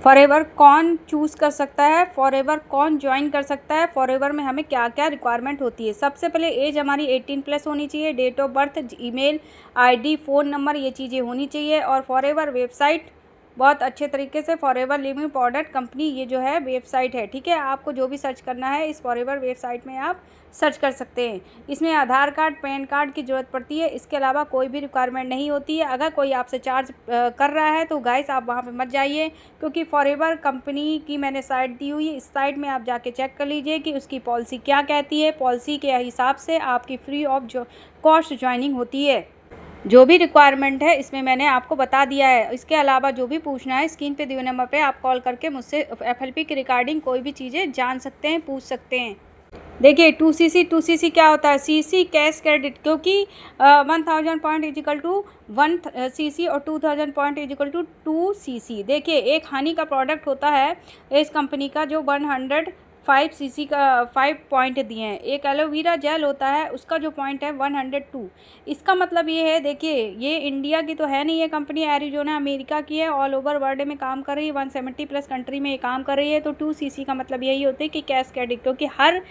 Forever कौन choose कर सकता है, फॉरएवर कौन ज्वाइन कर सकता है, फॉरएवर में हमें क्या क्या रिक्वायरमेंट होती है। सबसे पहले एज हमारी 18+ होनी चाहिए, date of birth, email ID, phone number, ये चीज़ें होनी चाहिए। और फॉरएवर वेबसाइट बहुत अच्छे तरीके से, फॉरएवर लिविंग प्रोडक्ट कंपनी ये जो है वेबसाइट है, ठीक है। आपको जो भी सर्च करना है इस फॉरएवर वेबसाइट में आप सर्च कर सकते हैं। इसमें आधार कार्ड, पैन कार्ड की ज़रूरत पड़ती है, इसके अलावा कोई भी रिक्वायरमेंट नहीं होती है। अगर कोई आपसे चार्ज कर रहा है तो गाइस आप वहाँ पे मत जाइए, क्योंकि फॉरएवर कंपनी की मैंने साइट दी हुई है, इस साइट में आप जाके चेक कर लीजिए कि उसकी पॉलिसी क्या कहती है। पॉलिसी के हिसाब से आपकी फ्री ऑफ जो कॉस्ट ज्वाइनिंग होती है। जो भी रिक्वायरमेंट है इसमें मैंने आपको बता दिया है। इसके अलावा जो भी पूछना है स्क्रीन पे दिए हुए नंबर पे आप कॉल करके मुझसे एफएलपी की रिगार्डिंग कोई भी चीज़ें जान सकते हैं, पूछ सकते हैं। देखिए 2cc क्या होता है, सीसी कैश क्रेडिट, क्योंकि 1000 पॉइंट इजिकल टू 1cc और 2000 पॉइंट इजिकल टू 2cc। देखिए एक हनी का प्रोडक्ट होता है इस कंपनी का जो 105cc का 5 पॉइंट दिए हैं। एक एलोवेरा जेल होता है उसका जो पॉइंट है 102। इसका मतलब ये है, देखिए ये इंडिया की तो है नहीं, ये कंपनी एरिजोना अमेरिका की है, ऑल ओवर वर्ल्ड में काम कर रही है, 170+ कंट्री में ये काम कर रही है। तो 2cc का मतलब यही होता है कि कैश क्रेडिट, क्योंकि हर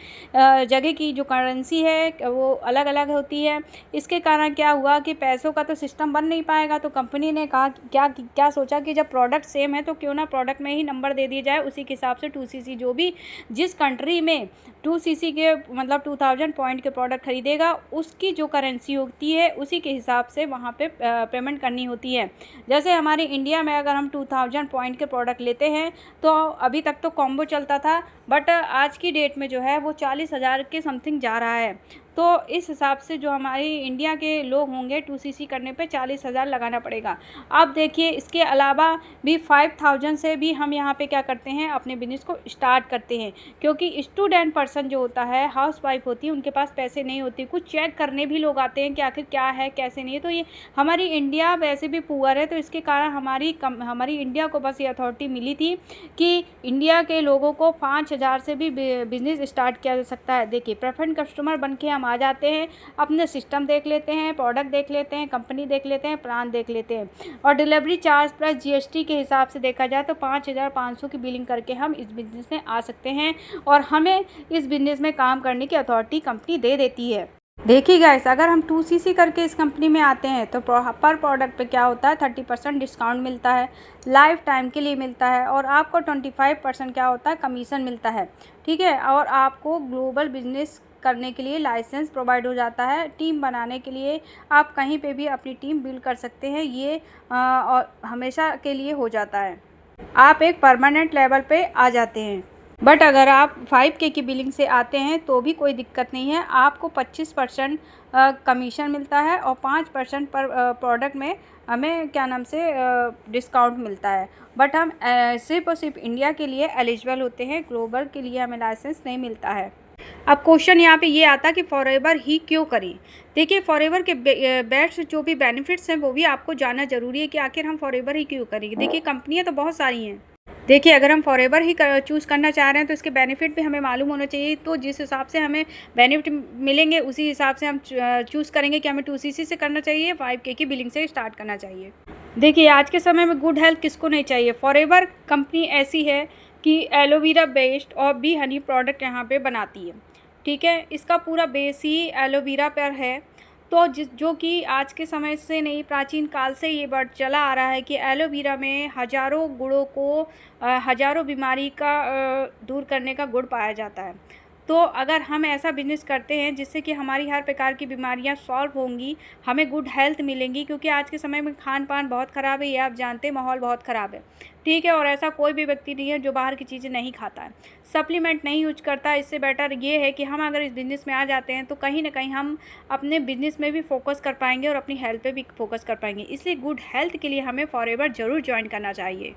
जगह की जो करेंसी है वो अलग अलग होती है। इसके कारण क्या हुआ कि पैसों का तो सिस्टम बन नहीं पाएगा, तो कंपनी ने कहा क्या सोचा कि जब प्रोडक्ट सेम है तो क्यों ना प्रोडक्ट में ही नंबर दे दिया जाए, उसी के हिसाब से 2cc जो भी जिस कंट्री में 2cc के मतलब 2000 पॉइंट के प्रोडक्ट खरीदेगा उसकी जो करेंसी होती है उसी के हिसाब से वहाँ पे पेमेंट करनी होती है। जैसे हमारे इंडिया में अगर हम 2000 पॉइंट के प्रोडक्ट लेते हैं तो अभी तक तो कॉम्बो चलता था, बट आज की डेट में जो है वो 40,000 के समथिंग जा रहा है। तो इस हिसाब से जो हमारी इंडिया के लोग होंगे 2cc करने पे 40,000 लगाना पड़ेगा। अब देखिए इसके अलावा भी 5000 से भी हम यहाँ पे क्या करते हैं, अपने बिजनेस को स्टार्ट करते हैं, क्योंकि स्टूडेंट पर्सन जो होता है, हाउस वाइफ होती है, उनके पास पैसे नहीं होती, कुछ चेक करने भी लोग आते हैं कि आखिर क्या है कैसे नहीं है। तो ये हमारी इंडिया वैसे भी पुअर है, तो इसके कारण हमारी इंडिया को बस ये अथॉरिटी मिली थी कि इंडिया के लोगों को 5000 से भी बिजनेस स्टार्ट किया जा सकता है। देखिए प्रेफरेंट कस्टमर बन के हम आ जाते हैं, अपने सिस्टम देख लेते हैं, प्रोडक्ट देख लेते हैं, कंपनी देख लेते हैं, प्लान देख लेते हैं, और डिलीवरी चार्ज प्लस जीएसटी के हिसाब से देखा जाए तो 5500 की बिलिंग करके हम इस बिज़नेस में आ सकते हैं, और हमें इस बिज़नेस में काम करने की अथॉरिटी कंपनी दे देती है। देखिए गाइस, अगर हम 2cc करके इस कंपनी में आते हैं तो पर प्रोडक्ट पे क्या होता है, 30% डिस्काउंट मिलता है, लाइफ टाइम के लिए मिलता है, और आपको 25% क्या होता है, कमीशन मिलता है, ठीक है। और आपको ग्लोबल बिजनेस करने के लिए लाइसेंस प्रोवाइड हो जाता है। टीम बनाने के लिए आप कहीं पे भी अपनी टीम बिल्ड कर सकते हैं, ये और हमेशा के लिए हो जाता है, आप एक परमानेंट लेवल पे आ जाते हैं। बट अगर आप 5K की बिलिंग से आते हैं तो भी कोई दिक्कत नहीं है, आपको 25% कमीशन मिलता है और 5% पर प्रोडक्ट में हमें क्या नाम से डिस्काउंट मिलता है। बट हम सिर्फ और सिर्फ इंडिया के लिए एलिजिबल होते हैं, ग्लोबल के लिए हमें लाइसेंस नहीं मिलता है। अब क्वेश्चन यहाँ पे ये आता कि फॉरएवर ही क्यों करें। देखिए फॉरएवर के बेस्ट जो भी बेनिफिट्स हैं वो भी आपको जानना ज़रूरी है कि आखिर हम फॉरएवर ही क्यों करेंगे। देखिए कंपनियाँ तो बहुत सारी हैं, देखिए अगर हम फॉरएवर ही चूज़ करना चाह रहे हैं तो इसके बेनिफिट भी हमें मालूम होना चाहिए, तो जिस हिसाब से हमें बेनिफिट मिलेंगे उसी हिसाब से हम चूज़ करेंगे कि हमें 2cc से करना चाहिए, 5K की बिलिंग से स्टार्ट करना चाहिए। देखिए आज के समय में गुड हेल्थ किसको नहीं चाहिए। फॉरएवर कंपनी ऐसी है कि एलोवेरा बेस्ड और बी हनी प्रोडक्ट यहाँ पे बनाती है, ठीक है। इसका पूरा बेस ही एलोवेरा पर है, तो जो कि आज के समय से नहीं, प्राचीन काल से ये बढ़ चला आ रहा है कि एलोवेरा में हज़ारों गुणों को हज़ारों बीमारी का दूर करने का गुण पाया जाता है। तो अगर हम ऐसा बिज़नेस करते हैं जिससे कि हमारी हर प्रकार की बीमारियां सॉल्व होंगी, हमें गुड हेल्थ मिलेंगी, क्योंकि आज के समय में खान पान बहुत ख़राब है, ये आप जानते हैं, माहौल बहुत ख़राब है, ठीक है। और ऐसा कोई भी व्यक्ति नहीं है जो बाहर की चीज़ें नहीं खाता है, सप्लीमेंट नहीं यूज करता। इससे बेटर ये है कि हम अगर इस बिज़नेस में आ जाते हैं तो कहीं ना कहीं हम अपने बिज़नेस में भी फोकस कर पाएंगे और अपनी हेल्थ पे भी फोकस कर पाएंगे। इसलिए गुड हेल्थ के लिए हमें फॉरएवर ज़रूर ज्वाइन करना चाहिए।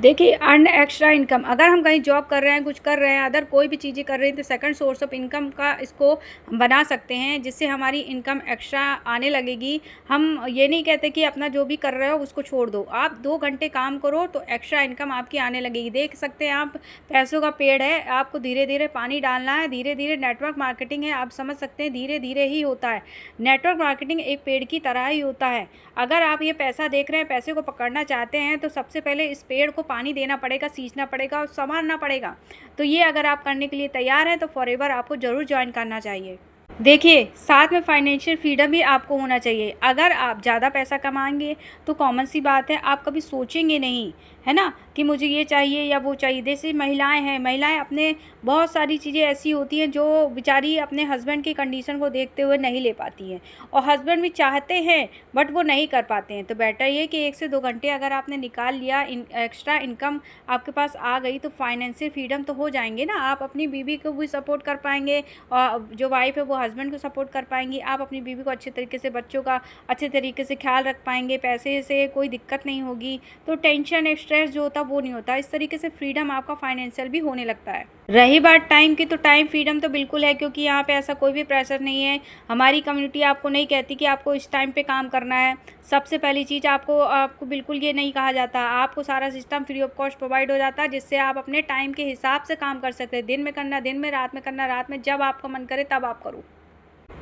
देखिए अर्न एक्स्ट्रा इनकम, अगर हम कहीं जॉब कर रहे हैं, कुछ कर रहे हैं, अदर कोई भी चीज़ें कर रहे हैं, तो सेकंड सोर्स ऑफ इनकम का इसको बना सकते हैं, जिससे हमारी इनकम एक्स्ट्रा आने लगेगी। हम ये नहीं कहते कि अपना जो भी कर रहे हो उसको छोड़ दो, आप 2 घंटे काम करो तो एक्स्ट्रा इनकम आपकी आने लगेगी। देख सकते हैं आप, पैसों का पेड़ है, आपको धीरे धीरे पानी डालना है, धीरे धीरे नेटवर्क मार्केटिंग है, आप समझ सकते हैं धीरे धीरे ही होता है। नेटवर्क मार्केटिंग एक पेड़ की तरह ही होता है। अगर आप ये पैसा देख रहे हैं, पैसे को पकड़ना चाहते हैं, तो सबसे पहले इस पेड़ को आपको पानी देना पड़ेगा, सींचना पड़ेगा और संवारना पड़ेगा। तो ये अगर आप करने के लिए तैयार हैं तो फॉरएवर आपको ज़रूर ज्वाइन करना चाहिए। देखिए, साथ में फाइनेंशियल फ्रीडम भी आपको होना चाहिए। अगर आप ज़्यादा पैसा कमाएँगे तो कॉमन सी बात है, आप कभी सोचेंगे नहीं, है ना, कि मुझे ये चाहिए या वो चाहिए। जैसे महिलाएँ हैं, महिलाएँ अपने बहुत सारी चीज़ें ऐसी होती हैं जो बेचारी अपने हस्बैंड की कंडीशन को देखते हुए नहीं ले पाती हैं, और हस्बैंड भी चाहते हैं बट वो नहीं कर पाते हैं। तो बेटर ये कि 1 से 2 घंटे अगर आपने निकाल लिया, एक्स्ट्रा इनकम आपके पास आ गई, तो फाइनेंशियल फ्रीडम तो हो जाएँगे ना। आप अपनी बीवी को भी सपोर्ट कर पाएँगे, और जो वाइफ़ है वो हस्बैंड को सपोर्ट कर पाएँगी। आप अपनी बीवी को अच्छे तरीके से, बच्चों का अच्छे तरीके से ख्याल रख पाएँगे, पैसे से कोई दिक्कत नहीं होगी, तो टेंशन, स्ट्रेस जो होता वो नहीं होता। इस तरीके से फ्रीडम आपका फाइनेंशियल भी होने लगता है। रही बात टाइम की, तो टाइम फ्रीडम तो बिल्कुल है, क्योंकि यहाँ पे ऐसा कोई भी प्रेशर नहीं है। हमारी कम्युनिटी आपको नहीं कहती कि आपको इस टाइम पे काम करना है। सबसे पहली चीज़, आपको आपको बिल्कुल ये नहीं कहा जाता, आपको सारा system free of cost provide हो जाता है, जिससे आप अपने टाइम के हिसाब से काम कर सकते हैं। दिन में करना दिन में, रात में करना रात में, जब आपका मन करे तब आप करो।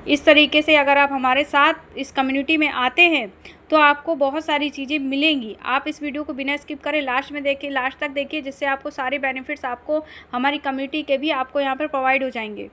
इस तरीके से अगर आप हमारे साथ इस कम्युनिटी में आते हैं तो आपको बहुत सारी चीज़ें मिलेंगी। आप इस वीडियो को बिना स्किप करें लास्ट में देखिए, लास्ट तक देखिए, जिससे आपको सारे बेनिफिट्स आपको हमारी कम्युनिटी के भी आपको यहाँ पर प्रोवाइड हो जाएंगे।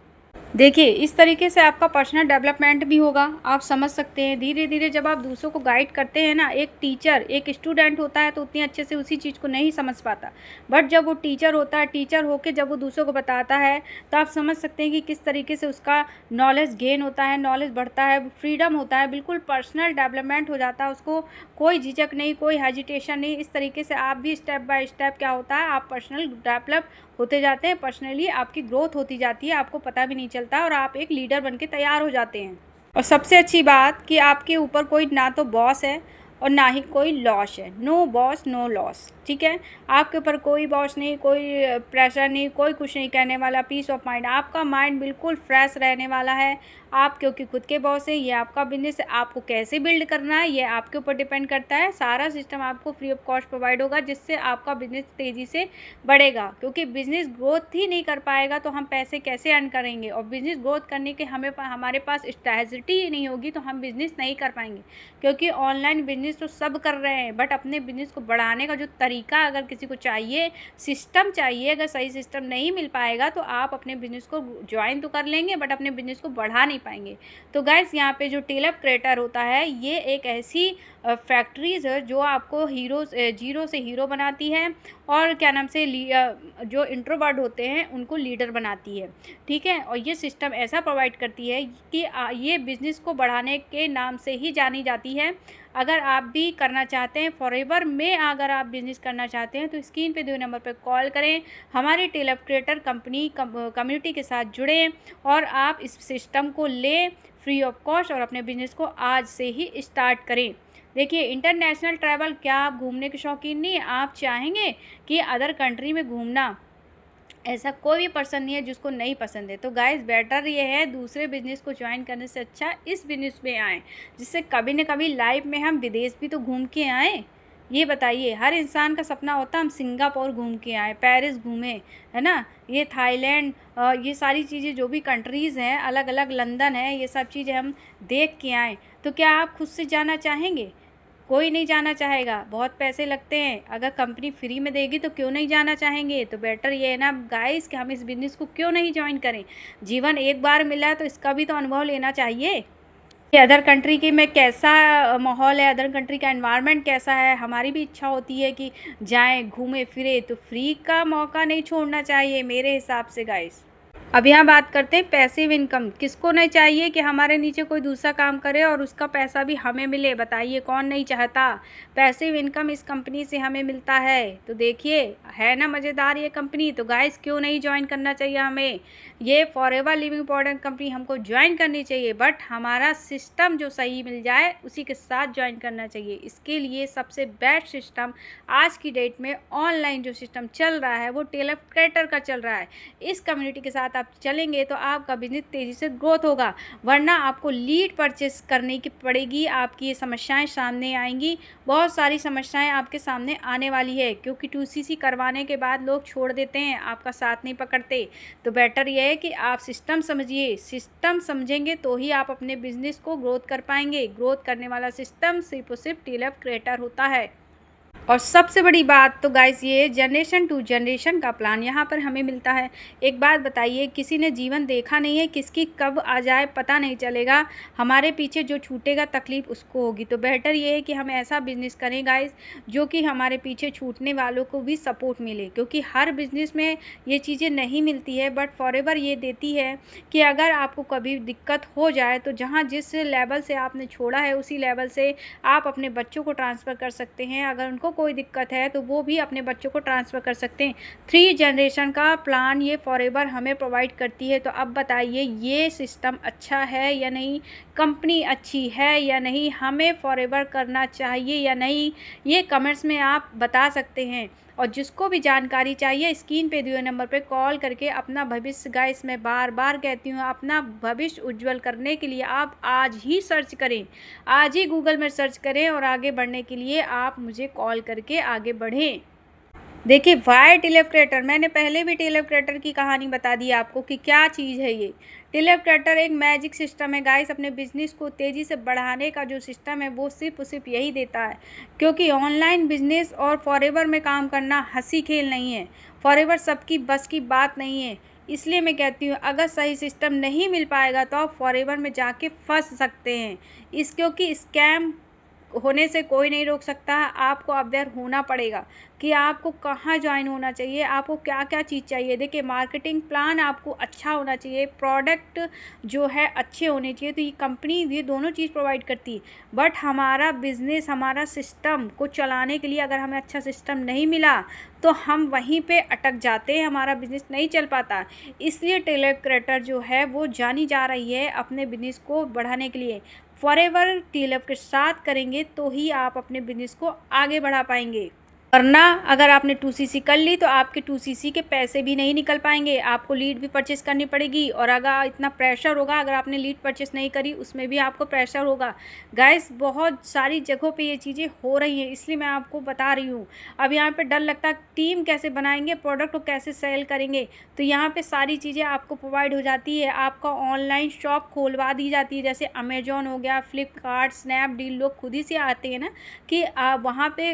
देखिए, इस तरीके से आपका पर्सनल डेवलपमेंट भी होगा। आप समझ सकते हैं, धीरे धीरे जब आप दूसरों को गाइड करते हैं ना, एक टीचर, एक स्टूडेंट होता है तो उतनी अच्छे से उसी चीज़ को नहीं समझ पाता, बट जब वो टीचर होता है, टीचर होके जब वो दूसरों को बताता है, तो आप समझ सकते हैं कि किस तरीके से उसका नॉलेज गेन होता है, नॉलेज बढ़ता है, फ्रीडम होता है, बिल्कुल पर्सनल डेवलपमेंट हो जाता है उसको, कोई झिझक नहीं, कोई हेजिटेशन नहीं। इस तरीके से आप भी स्टेप बाय स्टेप क्या होता है, आप पर्सनल डेवलप होते जाते हैं, पर्सनली आपकी ग्रोथ होती जाती है, आपको पता भी नहीं चलता, और आप एक लीडर बन के तैयार हो जाते हैं। और सबसे अच्छी बात कि आपके ऊपर कोई ना तो बॉस है और ना ही कोई लॉस है। नो बॉस नो लॉस, ठीक है। आपके ऊपर कोई बॉस नहीं, कोई प्रेशर नहीं, कोई कुछ नहीं कहने वाला। पीस ऑफ माइंड, आपका माइंड बिल्कुल फ्रेश रहने वाला है। आप क्योंकि खुद के बॉस हैं, ये आपका बिजनेस है, आपको कैसे बिल्ड करना है ये आपके ऊपर डिपेंड करता है। सारा सिस्टम आपको फ्री ऑफ कॉस्ट प्रोवाइड होगा, जिससे आपका बिजनेस तेज़ी से बढ़ेगा, क्योंकि बिजनेस ग्रोथ ही नहीं कर पाएगा तो हम पैसे कैसे अर्न करेंगे, और बिजनेस ग्रोथ करने के हमारे पास स्ट्रैटेजी ही नहीं होगी तो हम बिजनेस नहीं कर पाएंगे। क्योंकि ऑनलाइन बिजनेस तो सब कर रहे हैं, बट अपने बिजनेस को बढ़ाने का जो तरीका अगर किसी को चाहिए, सिस्टम चाहिए, अगर सही सिस्टम नहीं मिल पाएगा तो आप अपने बिजनेस को ज्वाइन तो कर लेंगे बट अपने बिजनेस को बढ़ा नहीं पाएंगे। तो गाइस, यहाँ पे जो टेलअप क्रिएटर होता है, ये एक ऐसी फैक्ट्रीज है जो आपको जीरो से हीरो बनाती है, और क्या नाम से जो इंट्रोवर्ट होते हैं उनको लीडर बनाती है, ठीक है। और ये सिस्टम ऐसा प्रोवाइड करती है कि ये बिज़नेस को बढ़ाने के नाम से ही जानी जाती है। अगर आप भी करना चाहते हैं फॉरएवर में, अगर आप बिज़नेस करना चाहते हैं तो स्क्रीन पे दिए नंबर पर कॉल करें, हमारे टेलअप क्रिएटर कम्युनिटी के साथ जुड़ें और आप इस सिस्टम को लें फ्री ऑफ कॉस्ट और अपने बिज़नेस को आज से ही स्टार्ट करें। देखिए, इंटरनेशनल ट्रैवल, क्या आप घूमने के शौकीन नहीं, आप चाहेंगे कि अदर कंट्री में घूमना, ऐसा कोई भी पर्सन नहीं है जिसको नहीं पसंद है। तो गाइस, बेटर ये है दूसरे बिजनेस को ज्वाइन करने से अच्छा इस बिजनेस में आएँ, जिससे कभी न कभी लाइफ में हम विदेश भी तो घूम के आएँ। ये बताइए, हर इंसान का सपना होता है हम सिंगापुर घूम के आएँ, पेरिस घूमें, है ना, ये थाईलैंड, ये सारी चीज़ें जो भी कंट्रीज़ हैं अलग अलग, लंदन है, ये सब चीज़ें हम देख के आएँ। तो क्या आप खुद से जाना चाहेंगे? कोई नहीं जाना चाहेगा, बहुत पैसे लगते हैं। अगर कंपनी फ्री में देगी तो क्यों नहीं जाना चाहेंगे। तो बेटर ये है ना गाइस कि हम इस बिज़नेस को क्यों नहीं ज्वाइन करें। जीवन एक बार मिला है तो इसका भी तो अनुभव लेना चाहिए कि अदर कंट्री की में कैसा माहौल है, अदर कंट्री का एनवायरनमेंट कैसा है। हमारी भी इच्छा होती है कि जाएं, घूमें फिरें, तो फ्री का मौका नहीं छोड़ना चाहिए मेरे हिसाब से गाइस। अब यहाँ बात करते हैं पैसिव इनकम। किसको नहीं चाहिए कि हमारे नीचे कोई दूसरा काम करे और उसका पैसा भी हमें मिले, बताइए कौन नहीं चाहता। पैसिव इनकम इस कंपनी से हमें मिलता है। तो देखिए, है ना मज़ेदार ये कंपनी। तो गाइस, क्यों नहीं ज्वाइन करना चाहिए हमें। ये फॉरएवर लिविंग इम्पोर्टेंट कंपनी हमको ज्वाइन करनी चाहिए, बट हमारा सिस्टम जो सही मिल जाए उसी के साथ ज्वाइन करना चाहिए। इसके लिए सबसे बेस्ट सिस्टम आज की डेट में ऑनलाइन जो सिस्टम चल रहा है वो टेलअप क्रिएटर का चल रहा है। इस कम्युनिटी के साथ आप चलेंगे तो आपका बिजनेस तेज़ी से ग्रोथ होगा, वरना आपको लीड परचेस करने की पड़ेगी। आपकी ये समस्याएं सामने आएंगी, बहुत सारी समस्याएं आपके सामने आने वाली है, क्योंकि 2CC करवाने के बाद लोग छोड़ देते हैं, आपका साथ नहीं पकड़ते। तो बेटर ये है कि आप सिस्टम समझिए, सिस्टम समझेंगे तो ही आप अपने बिजनेस को ग्रोथ कर पाएंगे। ग्रोथ करने वाला सिस्टम सिर्फ और सिर्फ टेलअप क्रिएटर होता है। और सबसे बड़ी बात तो गाइस ये जनरेशन टू जनरेशन का प्लान यहाँ पर हमें मिलता है। एक बात बताइए, किसी ने जीवन देखा नहीं है, किसकी कब आ जाए पता नहीं चलेगा। हमारे पीछे जो छूटेगा तकलीफ़ उसको होगी। तो बेहतर ये है कि हम ऐसा बिज़नेस करें गाइस जो कि हमारे पीछे छूटने वालों को भी सपोर्ट मिले, क्योंकि हर बिज़नेस में ये चीज़ें नहीं मिलती है, बट फॉरएवर ये देती है कि अगर आपको कभी दिक्कत हो जाए तो जहाँ जिस लेवल से आपने छोड़ा है उसी लेवल से आप अपने बच्चों को ट्रांसफ़र कर सकते हैं। अगर उनको कोई दिक्कत है तो वो भी अपने बच्चों को ट्रांसफ़र कर सकते हैं। 3 जनरेशन का प्लान ये फॉरएवर हमें प्रोवाइड करती है। तो अब बताइए ये सिस्टम अच्छा है या नहीं, कंपनी अच्छी है या नहीं, हमें फॉरएवर करना चाहिए या नहीं, ये कमेंट्स में आप बता सकते हैं। और जिसको भी जानकारी चाहिए स्क्रीन पे दिए हुए नंबर पे कॉल करके अपना भविष्य, गाइस मैं बार बार कहती हूँ, अपना भविष्य उज्जवल करने के लिए आप आज ही सर्च करें, आज ही गूगल में सर्च करें और आगे बढ़ने के लिए आप मुझे कॉल करके आगे बढ़ें। देखिए वाई टेलीऑपरेटर, मैंने पहले भी टेलीऑपरेटर की कहानी बता दी आपको कि क्या चीज़ है ये। टेलीऑपरेटर एक मैजिक सिस्टम है गाइस, अपने बिजनेस को तेज़ी से बढ़ाने का जो सिस्टम है वो सिर्फ यही देता है। क्योंकि ऑनलाइन बिजनेस और फॉरएवर में काम करना हंसी खेल नहीं है, फॉरएवर सबकी बस की बात नहीं है। इसलिए मैं कहती हूँ अगर सही सिस्टम नहीं मिल पाएगा तो आप फॉरएवर में जाके फंस सकते हैं। क्योंकि स्कैम होने से कोई नहीं रोक सकता है, आपको अवेयर होना पड़ेगा कि आपको कहाँ ज्वाइन होना चाहिए, आपको क्या क्या चीज़ चाहिए। देखिए मार्केटिंग प्लान आपको अच्छा होना चाहिए, प्रोडक्ट जो है अच्छे होने चाहिए। तो ये कंपनी ये दोनों चीज़ प्रोवाइड करती है। बट हमारा बिजनेस, हमारा सिस्टम को चलाने के लिए अगर हमें अच्छा सिस्टम नहीं मिला तो हम वहीं पे अटक जाते हैं, हमारा बिज़नेस नहीं चल पाता। इसलिए टेलीऑपरेटर जो है वो जानी जा रही है अपने बिज़नेस को बढ़ाने के लिए। फॉरएवर टीएलएफ के साथ करेंगे तो ही आप अपने बिज़नेस को आगे बढ़ा पाएंगे। वरना अगर आपने 2CC कर ली तो आपके 2CC के पैसे भी नहीं निकल पाएंगे, आपको लीड भी परचेस करनी पड़ेगी। और अगर इतना प्रेशर होगा, अगर आपने लीड परचेस नहीं करी उसमें भी आपको प्रेशर होगा। गाइस बहुत सारी जगहों पे ये चीज़ें हो रही हैं, इसलिए मैं आपको बता रही हूँ। अब यहाँ पे डर लगता है टीम कैसे बनाएंगे, प्रोडक्ट को कैसे सेल करेंगे। तो यहाँ पे सारी चीज़ें आपको प्रोवाइड हो जाती है। आपका ऑनलाइन शॉप खोलवा दी जाती है, जैसे अमेजोन हो गया, फ्लिपकार्ट, स्नैपडील, लोग खुद ही से आते हैं ना कि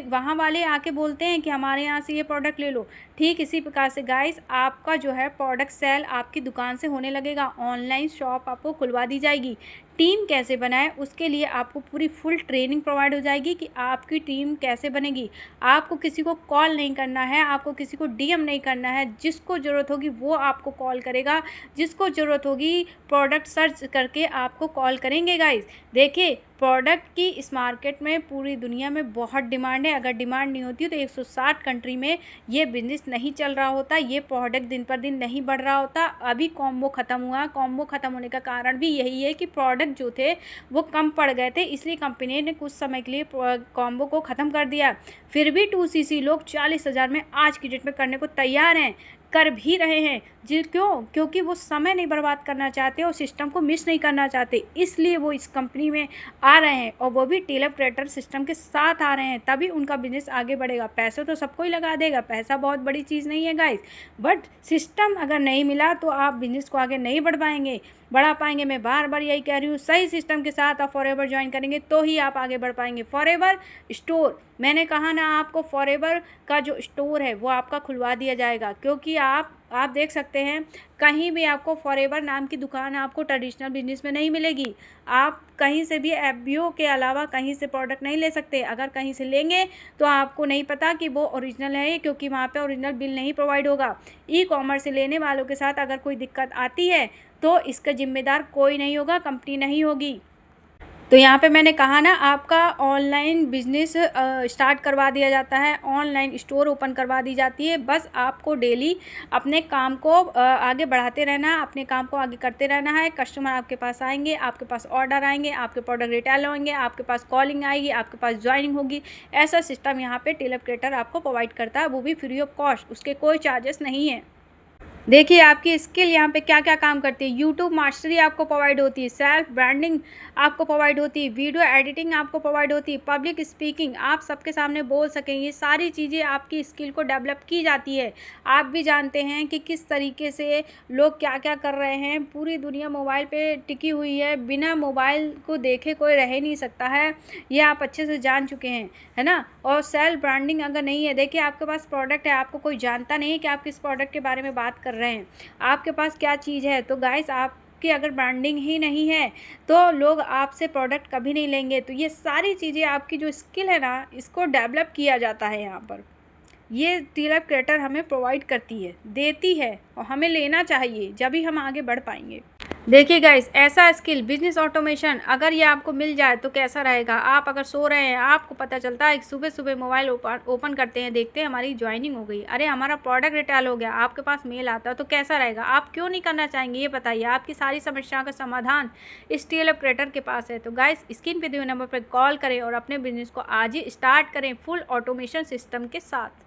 वहाँ वाले आके बोलते हैं कि हमारे यहाँ से ये प्रोडक्ट ले लो। ठीक इसी प्रकार से गाइस आपका जो है प्रोडक्ट सेल आपकी दुकान से होने लगेगा, ऑनलाइन शॉप आपको खुलवा दी जाएगी। टीम कैसे बनाए उसके लिए आपको पूरी फुल ट्रेनिंग प्रोवाइड हो जाएगी कि आपकी टीम कैसे बनेगी। आपको किसी को कॉल नहीं करना है, आपको किसी को डीएम नहीं करना है, जिसको ज़रूरत होगी वो आपको कॉल करेगा, जिसको ज़रूरत होगी प्रोडक्ट सर्च करके आपको कॉल करेंगे। गाइस देखिए प्रोडक्ट की इस मार्केट में पूरी दुनिया में बहुत डिमांड है। अगर डिमांड नहीं होती तो 160 कंट्री में ये बिज़नेस नहीं चल रहा होता, ये प्रोडक्ट दिन पर दिन नहीं बढ़ रहा होता। अभी कॉम्बो ख़त्म हुआ, कॉम्बो ख़त्म होने का कारण भी यही है कि प्रोडक्ट जो थे वो कम पड़ गए थे, इसलिए कंपनी ने कुछ समय के लिए कॉम्बो को ख़त्म कर दिया। फिर भी 2CC लोग 40,000 में आज की डेट में करने को तैयार हैं, कर भी रहे हैं। जी क्योंकि वो समय नहीं बर्बाद करना चाहते और सिस्टम को मिस नहीं करना चाहते, इसलिए वो इस कंपनी में आ रहे हैं। और वो भी टेलीऑपरेटर सिस्टम के साथ आ रहे हैं, तभी उनका बिजनेस आगे बढ़ेगा। पैसे तो सबको ही लगा देगा, पैसा बहुत बड़ी चीज़ नहीं है गाइस, बट सिस्टम अगर नहीं मिला तो आप बिजनेस को आगे नहीं बढ़ा पाएंगे। मैं बार बार यही कह रही हूँ, सही सिस्टम के साथ आप फॉरएवर ज्वाइन करेंगे तो ही आप आगे बढ़ पाएंगे। फॉरएवर स्टोर, मैंने कहा ना आपको, फॉरएवर का जो स्टोर है वो आपका खुलवा दिया जाएगा। क्योंकि आप देख सकते हैं कहीं भी आपको फॉरएवर नाम की दुकान आपको ट्रेडिशनल बिजनेस में नहीं मिलेगी। आप कहीं से भी एफबीओ के अलावा कहीं से प्रोडक्ट नहीं ले सकते। अगर कहीं से लेंगे तो आपको नहीं पता कि वो ओरिजिनल है, क्योंकि वहाँ पे ओरिजिनल बिल नहीं प्रोवाइड होगा। ई कॉमर्स से लेने वालों के साथ अगर कोई दिक्कत आती है तो इसका जिम्मेदार कोई नहीं होगा, कंपनी नहीं होगी। तो यहाँ पे मैंने कहा ना आपका ऑनलाइन बिजनेस स्टार्ट करवा दिया जाता है, ऑनलाइन स्टोर ओपन करवा दी जाती है। बस आपको डेली अपने काम को आगे बढ़ाते रहना है, अपने काम को आगे करते रहना है। कस्टमर आपके पास आएंगे, आपके पास ऑर्डर आएंगे, आपके प्रोडक्ट रिटेल होंगे, आपके पास कॉलिंग आएगी, आपके पास ज्वाइनिंग होगी। ऐसा सिस्टम यहाँ पे टेलीऑपरेटर आपको प्रोवाइड करता है, वो भी फ्री ऑफ कॉस्ट, उसके कोई चार्जेस नहीं है। देखिए आपकी स्किल यहाँ पे क्या क्या काम करती है। यूट्यूब मास्टरी आपको प्रोवाइड होती है, सेल्फ ब्रांडिंग आपको प्रोवाइड होती है, वीडियो एडिटिंग आपको प्रोवाइड होती है, पब्लिक स्पीकिंग आप सबके सामने बोल सकें, ये सारी चीज़ें आपकी स्किल को डेवलप की जाती है। आप भी जानते हैं कि किस तरीके से लोग क्या क्या कर रहे हैं। पूरी दुनिया मोबाइल पे टिकी हुई है, बिना मोबाइल को देखे कोई रह नहीं सकता है, ये आप अच्छे से जान चुके हैं, है ना। और सेल्फ ब्रांडिंग अगर नहीं है, देखिए आपके पास प्रोडक्ट है, आपको कोई जानता नहीं है कि आप किस प्रोडक्ट के बारे में बात कर रहे हैं, आपके पास क्या चीज़ है। तो गाइस आपकी अगर ब्रांडिंग ही नहीं है तो लोग आपसे प्रोडक्ट कभी नहीं लेंगे। तो ये सारी चीज़ें आपकी जो स्किल है ना, इसको डेवलप किया जाता है यहाँ पर। ये टीएलएफ क्रिएटर हमें प्रोवाइड करती है, देती है, और हमें लेना चाहिए, जब भी हम आगे बढ़ पाएंगे। देखिए गाइस, ऐसा स्किल बिजनेस ऑटोमेशन अगर ये आपको मिल जाए तो कैसा रहेगा। आप अगर सो रहे हैं, आपको पता चलता है सुबह सुबह मोबाइल ओपन करते हैं, देखते हैं हमारी ज्वाइनिंग हो गई, अरे हमारा प्रोडक्ट रिटेल हो गया, आपके पास मेल आता है, तो कैसा रहेगा। आप क्यों नहीं करना चाहेंगे, ये बताइए। आपकी सारी समस्याओं का समाधान इस टीएलएफ क्रिएटर के पास है। तो गाइस, स्क्रीन पे दिए हुए नंबर पर कॉल करें और अपने बिजनेस को आज ही स्टार्ट करें फुल ऑटोमेशन सिस्टम के साथ।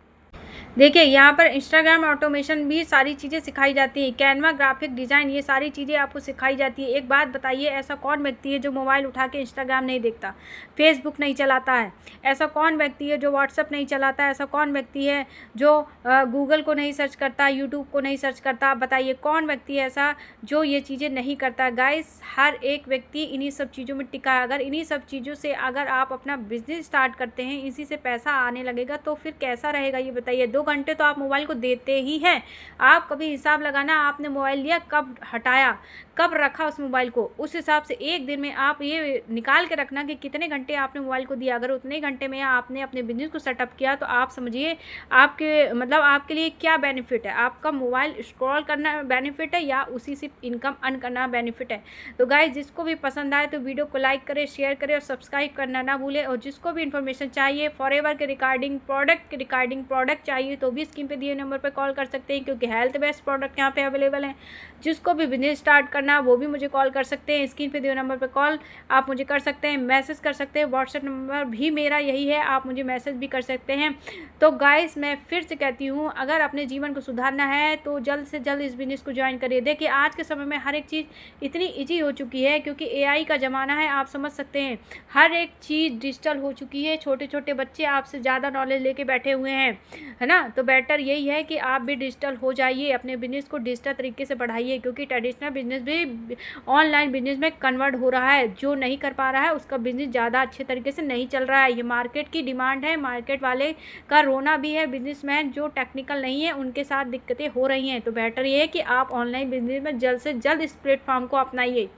देखिए यहाँ पर इंस्टाग्राम ऑटोमेशन भी सारी चीज़ें सिखाई जाती हैं, कैनवा ग्राफिक डिज़ाइन, ये सारी चीज़ें आपको सिखाई जाती है। एक बात बताइए, ऐसा कौन व्यक्ति है जो मोबाइल उठा के इंस्टाग्राम नहीं देखता, फेसबुक नहीं चलाता है। ऐसा कौन व्यक्ति है जो व्हाट्सअप नहीं चलाता है। ऐसा कौन व्यक्ति है जो गूगल को नहीं सर्च करता, यूट्यूब को नहीं सर्च करता। बताइए कौन व्यक्ति है ऐसा जो ये चीज़ें नहीं करता। गाइस, हर एक व्यक्ति इन्हीं सब चीज़ों में टिका है। अगर इन्हीं सब चीज़ों से अगर आप अपना बिजनेस स्टार्ट करते हैं, इसी से पैसा आने लगेगा, तो फिर कैसा रहेगा ये बताइए। 2 घंटे तो आप मोबाइल को देते ही हैं। आप कभी हिसाब लगाना, आपने मोबाइल लिया, कब हटाया, कब रखा उस मोबाइल को, उस हिसाब से एक दिन में आप ये निकाल के रखना कि कितने घंटे आपने मोबाइल को दिया। अगर उतने घंटे में आपने अपने बिजनेस को सेटअप किया तो आप समझिए आपके मतलब आपके लिए क्या बेनिफिट है। आपका मोबाइल स्क्रॉल करना बेनिफिट है या उसी से इनकम अर्न करना बेनिफिट है। तो गाइस, जिसको भी पसंद आए तो वीडियो को लाइक करें, शेयर करें और सब्सक्राइब करना ना भूलें। और जिसको भी इन्फॉर्मेशन चाहिए फॉरएवर के रिगार्डिंग प्रोडक्ट चाहिए तो भी स्क्रीन पे दिए नंबर पर कॉल कर सकते हैं, क्योंकि हेल्थ बेस्ड प्रोडक्ट यहाँ पे अवेलेबल हैं। जिसको भी बिजनेस स्टार्ट करना वो भी मुझे कॉल कर सकते हैं। स्क्रीन पे दिए नंबर पर कॉल आप मुझे कर सकते हैं, मैसेज कर सकते हैं। व्हाट्सएप नंबर भी मेरा यही है, आप मुझे मैसेज भी कर सकते हैं। तो गाइस, मैं फिर से कहती हूँ, अगर अपने जीवन को सुधारना है तो जल्द से जल्द इस बिजनेस को ज्वाइन करिए। देखिए आज के समय में हर एक चीज़ इतनी ईजी हो चुकी है, क्योंकि एआई का ज़माना है, आप समझ सकते हैं। हर एक चीज़ डिजिटल हो चुकी है। छोटे छोटे बच्चे आपसे ज़्यादा नॉलेज लेके बैठे हुए हैं, है ना। तो बेटर यही है कि आप भी डिजिटल हो जाइए, अपने बिजनेस को डिजिटल तरीके से बढ़ाइए, क्योंकि ट्रेडिशनल बिजनेस भी ऑनलाइन बिजनेस में कन्वर्ट हो रहा है। जो नहीं कर पा रहा है उसका बिजनेस ज़्यादा अच्छे तरीके से नहीं चल रहा है। ये मार्केट की डिमांड है, मार्केट वाले का रोना भी है। बिजनेसमैन जो टेक्निकल नहीं है उनके साथ दिक्कतें हो रही हैं। तो बेटर ये है कि आप ऑनलाइन बिजनेस में जल्द से जल्द इस प्लेटफॉर्म को अपनाइए।